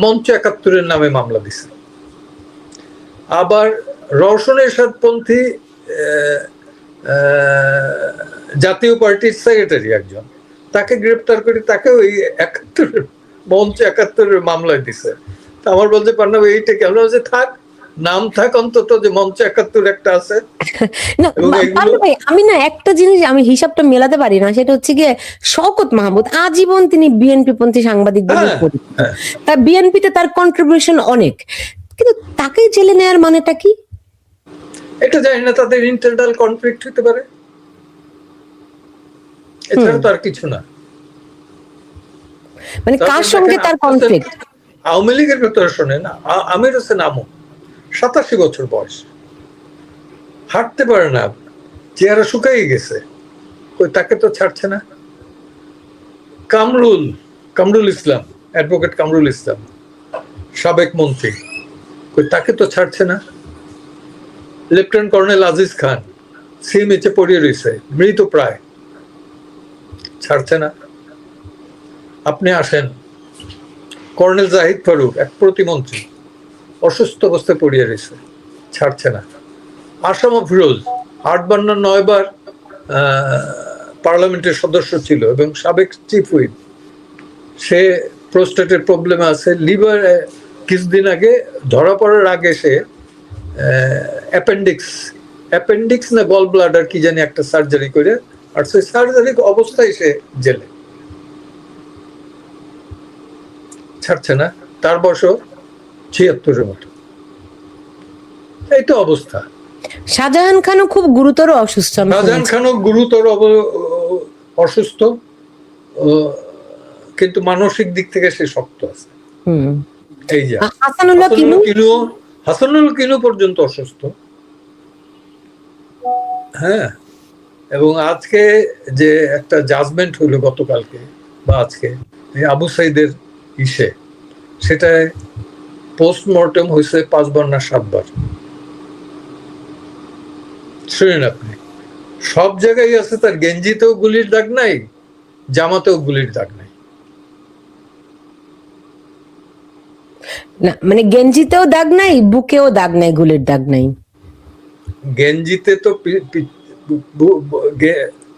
মঞ্চ ৭১-এর নামে মামলা দিছে। আবার রওশন এরশাদপন্থী জাতীয় পার্টির সেক্রেটারি একজন, তাকে গ্রেপ্তার করে তাকে ওই ৭১ মঞ্চ ৭১-এর মামলায় দিছে। তা আমার বলতে পারলাম এইটা কেমন হচ্ছে, থাক নাম থাক অন্তত, যে মঞ্চ ৭১ একটা আছে।
আমি না একটা জিনিস আমি হিসাবটা মেলাতে পারি না, সেটা হচ্ছে গিয়ে শওকত মাহমুদ আজীবন তিনি বিএনপি পন্থী সাংবাদিক বলে পরিচিত। তা বিএনপিতে তার কন্ট্রিবিউশন অনেক, কিন্তু তাকে জেলে নেয়ার মানেটা কি?
এটা জানি না, তাদের ইন্টারনাল কনফ্লিক্ট হতে পারে, এছাড়া তো আর কিছু না।
মানে কার সঙ্গে তার কনফ্লিক্ট?
আওয়ামী লীগের ভেতরে শোনেন, আমির হোসেন আমু 87 বছর বয়স, হাঁটতে পারে না, চেহারা শুকাই গেছে, তাকে তো ছাড়ছে না। কামরুল ইসলাম, অ্যাডভোকেট কামরুল ইসলাম, সাবেক মন্ত্রী, তাকে তো ছাড়ছে না। লেফটেন্যান্ট কর্নেল আজিজ খান সিএমএইচে পড়িয়ে রয়েছে, মৃত প্রায়, ছাড়ছে না। আপনি আসেন, কর্নেল জাহিদ ফারুক এক প্রতিমন্ত্রী অসুস্থ অবস্থায় পড়িয়ে রয়েছে, ছাড়ছে না। আসামা ফিরোজ 8 বার না 9 বার পার্লামেন্টের সদস্য ছিল এবং সাবেক চিফ হুইপ, সে প্রোস্টেটের প্রবলেমে আছে, লিভার কিছুদিন আগে ধরা পড়ার আগে সে অ্যাপেন্ডিক্স না গল ব্লাডার কি জানি একটা সার্জারি করে, আর সেই সার্জারি অবস্থায় সে জেলে, ছাড়ছে না। তার বয়স 76-এর মতো। এই তো অবস্থা।
শাহজাহান খানও খুব গুরুতর অসুস্থ।
শাহজাহান খানও গুরুতর অসুস্থ, কিন্তু মানসিক দিক থেকে সে শক্ত আছে। এই যে হাসানুল কিনু পর্যন্ত অসুস্থ। হ্যাঁ, এবং আজকে যে একটা জাজমেন্ট হইলো গতকালকে বা আজকে আবু সাইদের ইসে, সেটায় পোস্টমর্টেম হয়েছে 5 বার না 7 বার। শুনেন আপনি, সব জায়গায় আছে তার গেঞ্জিতেও গুলির দাগ নাই, জামাতেও গুলির দাগ নাই।
না মানে গেঞ্জিতেও দাগ নাই, বুকেও দাগ নাই, গুলির দাগ নাই।
গেঞ্জিতে তো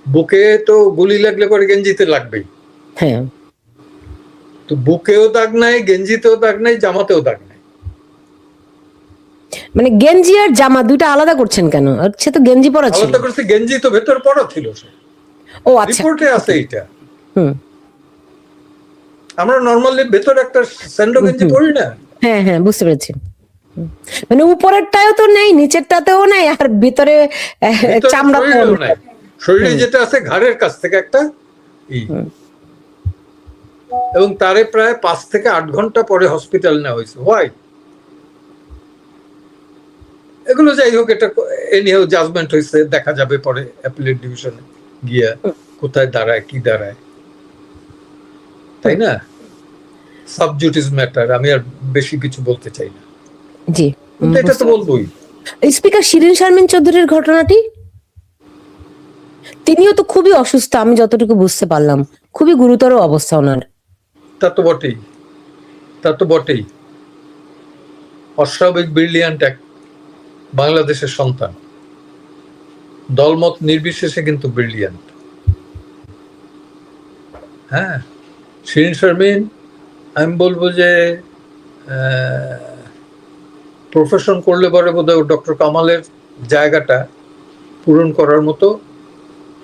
বুকে তো গুলি লাগলে পরে গেঞ্জিতে লাগবেই।
হ্যাঁ,
তো বুকেও দাগ নাই, গেঞ্জিতেও দাগ নাই, জামাতেও দাগ নাই।
মানে গেঞ্জি আর জামা দুইটা আলাদা করছেন কেন? সে তো গেঞ্জি পরা ছিল।
আলাদা করছে, গেঞ্জি তো ভেতর পরা ছিল। সে
ও আচ্ছা,
রিপোর্টে আছে এটা। আমরা নরমালি ভেতর একটা স্যান্ডো গেঞ্জি পরি না?
হ্যাঁ হ্যাঁ, বুঝতে পেরেছি। মানে উপরেরটাও তো নেই, নিচেরটাতেও নাই, আর ভিতরে চামড়াতেও
নাই। শরীরে যেটা আছে ঘাড়ের কাছ থেকে একটা এবং তারে প্রায় 5 থেকে 8 ঘন্টা পরে হসপিটাল নেওয়া হয়েছে। হোয়াই? এগুলো যাই হোক, এটা এনিহাউ জাজমেন্ট হয়েছে, দেখা যাবে পরে অ্যাপিলেট ডিভিশনে গিয়া কোথায় দাঁড়ায় কি দাঁড়ায়, তাই না? সাবজুডিস ম্যাটার, আমি আর বেশি কিছু বলতে চাই না।
জি,
এটা তো বলবোই।
স্পিকার শিরিন শারমিন চৌধুরীর ঘটনাটি, তিনিও তো খুবই অসুস্থ, আমি যতটুকু বুঝতে পারলাম, খুবই গুরুতর অবস্থা ওনার।
তা তো বটেই, তা তো বটেই। অস্বাভাবিক ব্রিলিয়ান্ট এক বাংলাদেশের সন্তান, দলমত নির্বিশেষে কিন্তু ব্রিলিয়ান্ট। হ্যাঁ, শিরিন শারমিন, আমি বলবো যে প্রফেশন করলে পরে বোধহয় ডক্টর কামালের জায়গাটা পূরণ করার মতো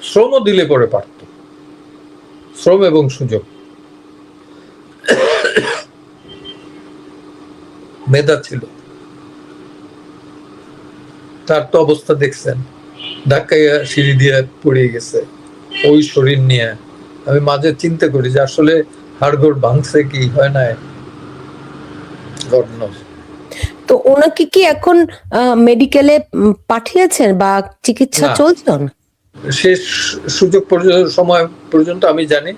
শ্রমও দিলে পরে পারত, শ্রম এবং সুযোগ, মেধা ছিল। তার তো অবস্থা দেখছেন, ধাক্কাইয়া সিঁড়ি দিয়ে পড়ে গেছে ওই শরীর নিয়ে। আমি মাঝে চিন্তা করি যে আসলে হাড়গোড় ভাঙছে কি হয় না।
তো ওনাকে কি এখন মেডিকেলে পাঠিয়েছেন বা চিকিৎসা চলছে?
শেষ সুযোগ সময় পর্যন্ত আমি জানি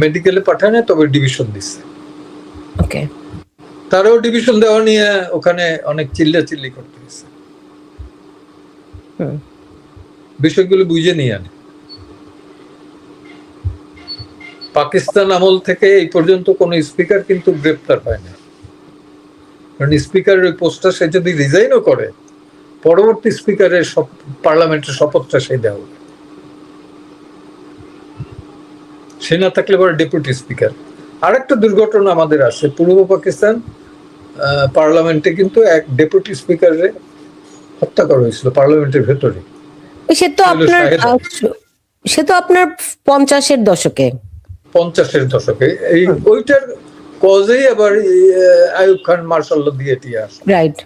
মেডিকেলে পাঠায়, তবে ডিভিশন দিচ্ছে।
ওকে,
তারাও ডিভিশন দেওয়া নিয়ে ওখানে অনেক চিল্লাচিল্লি করতে গেছে, বিষয়গুলো বুঝে নিয়ে আনে। পাকিস্তান আমল থেকে এই পর্যন্ত কোন স্পিকার কিন্তু গ্রেপ্তার হয় না, কারণ স্পিকারের ওই পোস্টটা সে যদি রিজাইনও করে, পরবর্তী স্পিকারের পার্লামেন্টের শপথটা সে দেওয়া হবে। সে না থাকলে পরে ডেপুটি স্পিকার। আরেকটা দুর্ঘটনা আমাদের আছে, পূর্ব পাকিস্তান পার্লামেন্টে কিন্তু এক ডেপুটি স্পিকারে হত্যা করা হয়েছিল পার্লামেন্টের ভেতরে।
সে তো আপনার 50-এর দশকে,
50-এর দশকে। এই ওইটার কজেই আবার আইয়ুব খান মার্শাল দিয়ে দিয়ে আসে,
রাইট।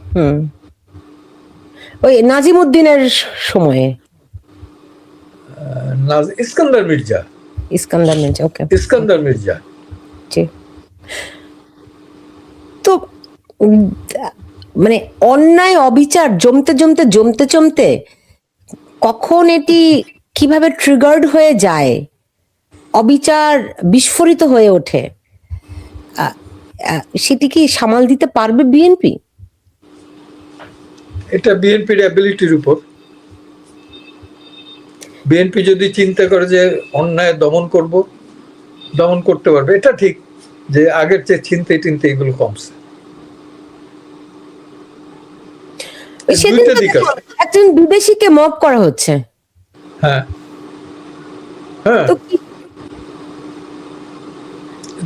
ওই নাজিমউদ্দিনের সময়ে,
ইস্কান্দার মির্জা,
ওকে,
ইস্কান্দার মির্জা।
তো মানে অন্যায় অবিচার জমতে জমতে জমতে জমতে কখন এটি কিভাবে ট্রিগার্ড হয়ে যায়, অবিচার বিস্ফোরিত হয়ে ওঠে, সেটি কি সামাল দিতে পারবে বিএনপি?
এটা বিএনপির অ্যাবিলিটির উপর। বিএনপি যদি চিন্তা করে যে অন্যায় দমন করতে পারবে, এটা ঠিক যে আগের চেয়ে চিন্তে এগুলো কমছে।
সেদিন
দুইটা
তো
দিক
দেখলাম
আছে।
একজন বিদেশিকে মব করা হচ্ছে।
হ্যাঁ হ্যাঁ,
তো কি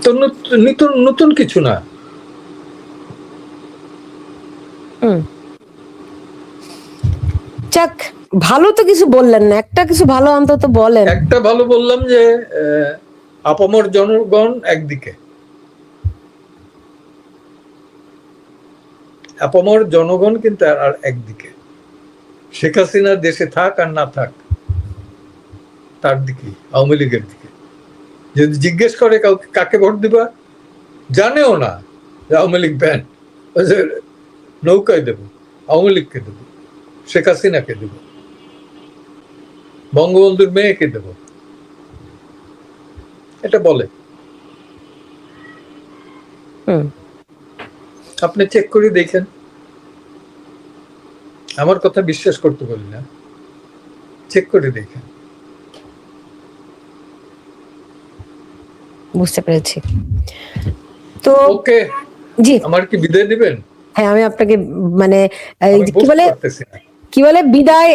তো নতুন নতুন কিছু না।
যাক, ভালো তো কিছু বললেন না, একটা কিছু ভালো অন্তত বলেন।
একটা ভালো বললাম যে আপামর জনগণ একদিকে, আপামর জনগণ কিন্তু আর একদিকে, শেখ হাসিনা দেশে থাক আর না থাক তার দিকে, আওয়ামী লীগের দিকে। যদি জিজ্ঞেস করে কাউকে কাকে ভোট দিবা, জানেও না যে আওয়ামী লীগ ব্যান, নৌকায় দেব, আওয়ামী লীগকে দেব, শেখ হাসিনাকে দেব, বঙ্গবন্ধুর মেয়েকে দেব, এটা বলে। আপনি চেক করে দেখেন, আমার কথা বিশ্বাস করতে বলি না, চেক করে দেখেন।
বুঝতে পেরেছি। তো
ওকে,
জি,
আমার কি বিদায় দিবেন?
হ্যাঁ, আমি আপনাকে মানে এই
আমি
যে
বুঝতে পারতেছি না।
কি বলে বিদায়,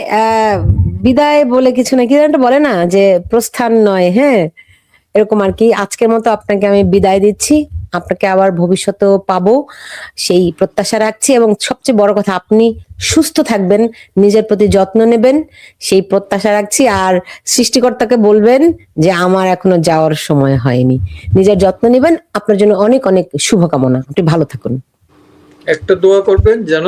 বিদায় বলে কিছু না, কি যেন একটা বলে না যে প্রস্থান নয়, হ্যাঁ, এরকম আর কি। আজকের মতো আপনাকে আমি বিদায় দিচ্ছি, আপনাকে আবার ভবিষ্যতেও পাবো সেই প্রত্যাশা রাখছি, এবং সবচেয়ে বড় কথা আপনি সুস্থ থাকবেন, নিজের প্রতি যত্ন নেবেন সেই প্রত্যাশা রাখছি। আর সৃষ্টিকর্তাকে বলবেন যে আমার এখনো যাওয়ার সময় হয়নি, নিজের যত্ন নেবেন। আপনার জন্য অনেক অনেক শুভকামনা, আপনি ভালো থাকুন।
একটা দোয়া করবেন যেন